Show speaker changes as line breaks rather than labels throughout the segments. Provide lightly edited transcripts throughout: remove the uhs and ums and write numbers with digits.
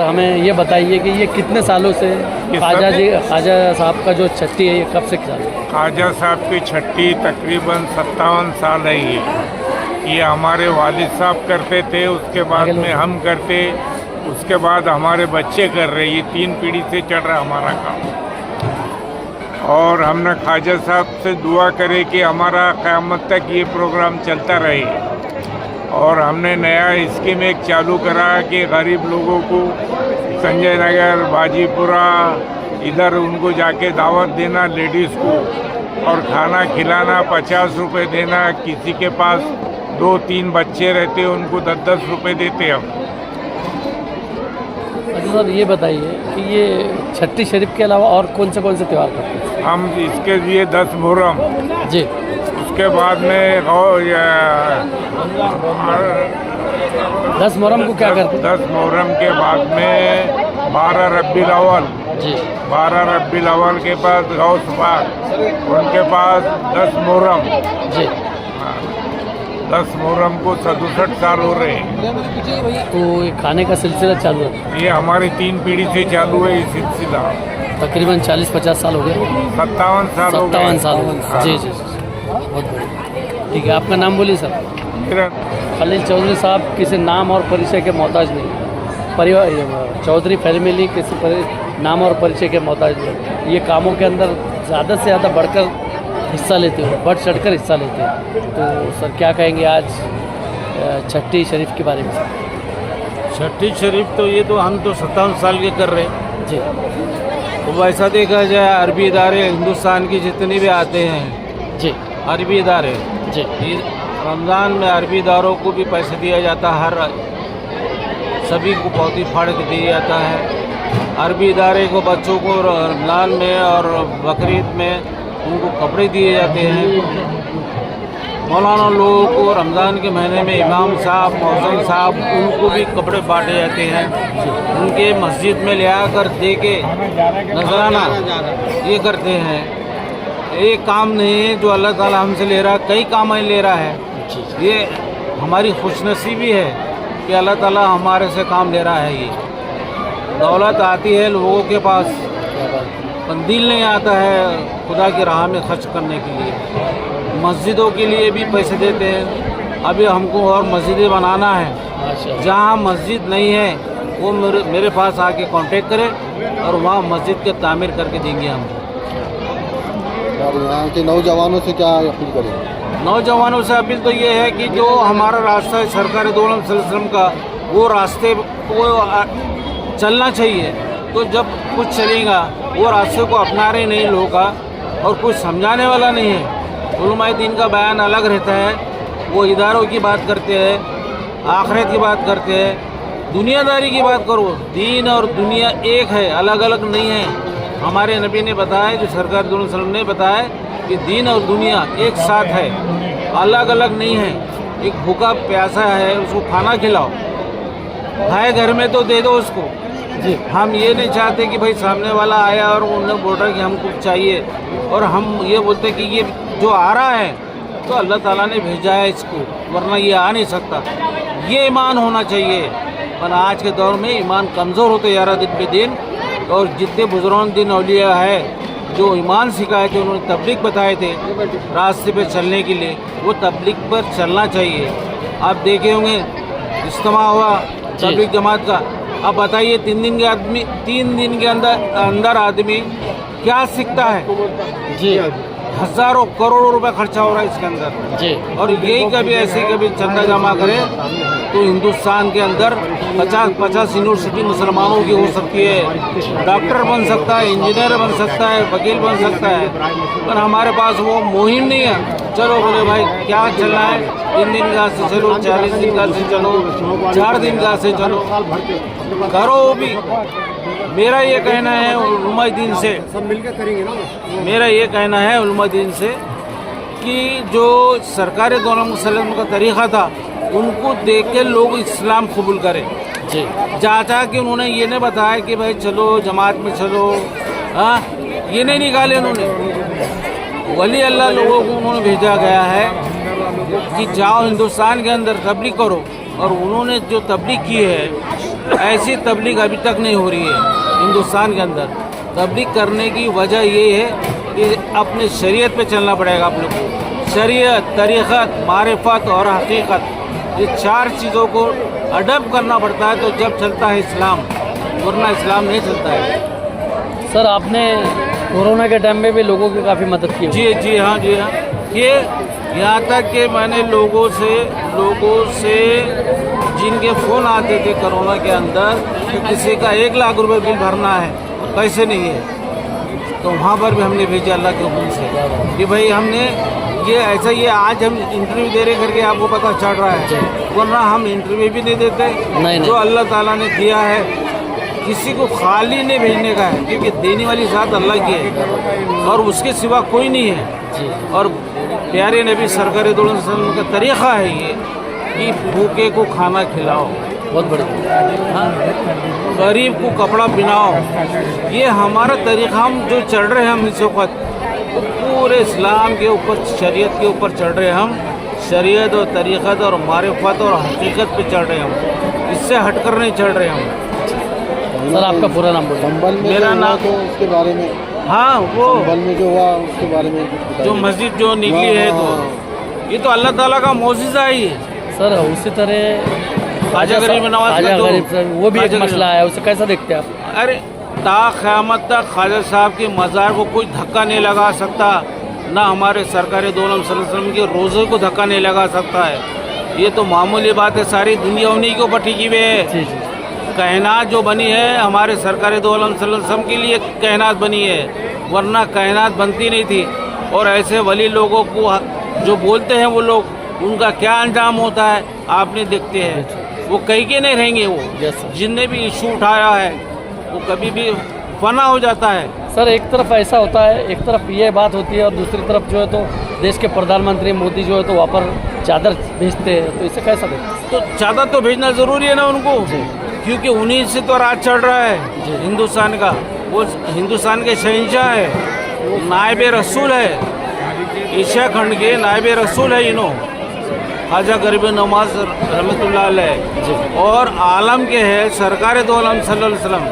हमें ये बताइए कि ये कितने सालों से ख्वाजा साहब का जो छठी है ये कब से चालू है?
ख्वाजा साहब की छठी तकरीबन 57 साल है ये हमारे वालिद साहब करते थे, उसके बाद में हम करते, उसके बाद हमारे बच्चे कर रहे। ये 3 पीढ़ी से चल रहा हमारा काम। और हमने ख्वाजा साहब से दुआ करे कि हमारा क़यामत तक ये प्रोग्राम चलता रहे। और हमने नया स्कीम एक चालू करा कि गरीब लोगों को संजय नगर, बाजीपुरा, इधर उनको जाके दावत देना लेडीज़ को, और खाना खिलाना, 50 रुपये देना। किसी के पास 2-3 बच्चे रहते उनको 10-10 रुपये देते हम।
अच्छा सर, ये बताइए कि ये छठी शरीफ के अलावा और कौन से त्यौहार करते हैं?
हम इसके लिए 10 मुहर्रम
जी,
उसके बाद में
10 मुहर्रम को क्या करते हैं?
10 मुहर्रम के बाद में 12 रब्बीउल अव्वल
जी,
12 रब्बीउल अव्वल के पास गौस पाक, उनके पास 10 मुहर्रम
जी।
10 मुहर्रम को 67 साल हो रहे हैं।
तो ये खाने का सिलसिला चालू है?
ये हमारी 3 पीढ़ी से चालू है ये सिलसिला।
तकरीबन 40-50 साल हो गए।
57 साल हो गए।
57 साल। जी जी, बहुत बढ़िया। ठीक है, आपका नाम बोलिए सर।
मेरा
खलील चौधरी साहब किसी नाम और परिचय के मोहताज नहीं। परिवार चौधरी फैमिली किसी नाम और परिचय के मोहताज नहीं। ये कामों के अंदर ज़्यादा से ज़्यादा बढ़कर हिस्सा लेते हो, बढ़ चढ़कर हिस्सा लेते हैं। तो सर क्या कहेंगे आज छठी शरीफ के बारे में?
छठी शरीफ तो ये तो हम तो 57 साल के कर रहे हैं
जी।
तो वैसा देखा जाए अरबी इदारे हिंदुस्तान की जितने भी आते हैं
जी
अरबी इदारे
जी,
रमज़ान में अरबी इदारों को भी पैसे दिया जाता है। हर सभी को बहुत ही फाड़ के दिया जाता है। अरबी इदारे को बच्चों को रमज़ान में और बकरीद में उनको कपड़े दिए जाते हैं। मौलाना लोगों को रमज़ान के महीने में इमाम साहब, मौज़िन साहब, उनको भी कपड़े बांटे जाते हैं। उनके मस्जिद में ले आकर दे के नजराना ये करते हैं। एक काम नहीं है जो अल्लाह ताला हमसे ले रहा, कई काम ले रहा है। ये हमारी खुशनसीबी है कि अल्लाह ताला हमारे से काम ले रहा है। ये दौलत आती है लोगों के पास, दिल नहीं आता है खुदा की राह में खर्च करने के लिए। मस्जिदों के लिए भी पैसे देते हैं। अभी हमको और मस्जिदें बनाना है। जहाँ मस्जिद नहीं है वो मेरे पास आके कांटेक्ट करें और वहाँ मस्जिद के तामीर करके देंगे हम।
और यहाँ के नौजवानों से क्या अपील करें?
नौजवानों से अपील तो ये है कि जो हमारा रास्ता है सरकार दो अलैहि वसल्लम का, वो रास्ते को चलना चाहिए। तो जब कुछ चलेगा वो रास्ते को अपना रहे नहीं लोगों का, और कुछ समझाने वाला नहीं है। उलमाए दीन का बयान अलग रहता है, वो इदारों की बात करते हैं, आखिरत की बात करते हैं, दुनियादारी की बात करो। दीन और दुनिया एक है, अलग अलग नहीं है। हमारे नबी ने बताया, जो सरकार दो अलैहि वसल्लम ने बताया कि दीन और दुनिया एक साथ है, अलग अलग नहीं है। एक भूखा प्यासा है उसको खाना खिलाओ, खाए घर में तो दे दो उसको जी। हम ये नहीं चाहते कि भाई सामने वाला आया और उन्होंने बोल रहा कि हमको चाहिए, और हम ये बोलते कि ये जो आ रहा है तो अल्लाह ताला ने भेजा है इसको, वरना ये आ नहीं सकता। ये ईमान होना चाहिए। पर आज के दौर में ईमान कमज़ोर होते जा रहा दिन पे दिन। और जितने बुजुर्ग दिन औलिया है जो ईमान सिखाए थे, उन्होंने तबलीग बताए थे रास्ते पे चलने के लिए, वो तबलीग पर चलना चाहिए। आप देखे होंगे इज्तिमा हुआ तबलीग जमात का। अब बताइए 3 दिन के अंदर आदमी क्या सीखता है जी। हज़ारों करोड़ों रुपए खर्चा हो रहा है इसके अंदर जी। और यही कभी ऐसे कभी चंदा जमा करे तो हिंदुस्तान के अंदर 50 यूनिवर्सिटी मुसलमानों की हो सकती है। डॉक्टर बन सकता है, इंजीनियर बन सकता है, वकील बन सकता है। पर हमारे पास वो मुहिम नहीं है। चलो बोले भाई क्या चलना है, 3 दिन का से चलो, 40 दिन का से चलो, 4 दिन का से चलो, करो भी। मेरा ये कहना है उलमाए दीन से, सब मिलकर करेंगे ना। मेरा ये कहना है उलमाए दीन से कि जो सरकार दो अलैहि वसल्लम का तरीक़ा था उनको देख के लोग इस्लाम कबूल करें जी। चाचा कि उन्होंने ये नहीं बताया कि भाई चलो जमात में चलो, हाँ ये नहीं निकाले उन्होंने। वली अल्लाह लोगों को उन्होंने भेजा गया है कि जाओ हिंदुस्तान के अंदर तबलीग करो। और उन्होंने जो तबलीग की है ऐसी तबलीग अभी तक नहीं हो रही है हिंदुस्तान के अंदर। तबलीग करने की वजह ये है कि अपने शरीयत पे चलना पड़ेगा अपने को। शरीयत, तरीक़त, मारिफत और हकीकत, ये 4 चीज़ों को अडॉप्ट करना पड़ता है तो जब चलता है इस्लाम, वरना इस्लाम नहीं चलता है।
सर आपने कोरोना के टाइम में भी लोगों की काफ़ी मदद की होगी।
जी हाँ ये यहाँ तक कि मैंने लोगों से जिनके फ़ोन आते थे कोरोना के अंदर कि किसी का 1 लाख रुपए बिल भरना है, पैसे नहीं है, तो वहाँ पर भी हमने भेजा अल्लाह के हुक्म से कि भाई हमने ये ऐसा, ये आज हम इंटरव्यू दे रहे करके आपको पता चल रहा है, वरना हम इंटरव्यू भी नहीं देते।
नहीं।
जो अल्लाह ताला ने दिया है किसी को खाली नहीं भेजने का है, क्योंकि देने वाली ज़ात अल्लाह की है और उसके सिवा कोई नहीं है। और प्यारे नबी सरकार दो अलैहि वसल्लम का तरीक़ा है ये कि भूखे को खाना खिलाओ,
बहुत बढ़िया।
हाँ, गरीब को कपड़ा पहनाओ, ये हमारा तरीक़ा। हम जो चल रहे हैं हम इस वक्त तो पूरे इस्लाम के ऊपर, शरीयत के ऊपर चल रहे हैं हम। शरीयत और तरीक़त और मारिफत और हकीकत पे चल रहे हैं हम, इससे हटकर नहीं चल रहे हम।
सर आपका पूरा नाम बोलिए।
संभल में
मेरा
जो हुआ
नाम
तो उसके बारे में,
हाँ, वो
संभल में जो हुआ उसके बारे में कुछ बताइए।
जो मस्जिद जो निकली है तो ये तो अल्लाह ताला का मौजिज़ा ही है।
सर उसी तरह
ख्वाजा गरीब नवाज का
ख्वाजा
जो-
गरीब सर वो भी एक
ख्वाजा
मसला है, उसे कैसा देखते हैं आप?
अरे ता क़यामत तक ख्वाजा साहब के मज़ार को कोई धक्का नहीं लगा सकता, ना हमारे सरकार दो आलम सल्लल्लाहु अलैहि वसल्लम के रोज़े को धक्का नहीं लगा सकता है। ये तो मामूली बात है, सारी दुनिया उन्हीं के ऊपर टिकी हुई है।
जी जी।
कायनात जो बनी है हमारे सरकार दो आलम सल्लल्लाहु अलैहि वसल्लम के लिए कायनात बनी है, वरना कायनात बनती नहीं थी। और ऐसे वली लोगों को जो बोलते हैं वो लोग, उनका क्या अंजाम होता है आपने देखते हैं। वो कहीं के नहीं रहेंगे। वो
Yes, sir.
जिनने भी इशू उठाया है वो कभी भी फना हो जाता है।
सर एक तरफ ऐसा होता है, एक तरफ ये बात होती है और दूसरी तरफ जो है तो देश के प्रधानमंत्री मोदी जो है तो वहाँ पर चादर भेजते हैं, तो इसे कैसा देखते हैं?
तो चादर तो भेजना ज़रूरी है ना उनको, क्योंकि उन्हीं से तो राज चल रहा है हिंदुस्तान का। वो हिंदुस्तान के शहंशाह है, नायब रसूल है, एशिया खंड के नायब रसूल है इन्हों, ख्वाजा गरीब नवाज रहमतुल्लाह अलैह। और आलम के है सरकार दो आलम सल्लल्लाहु अलैहि वसल्लम,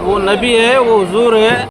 वो नबी है, वो हुजूर है।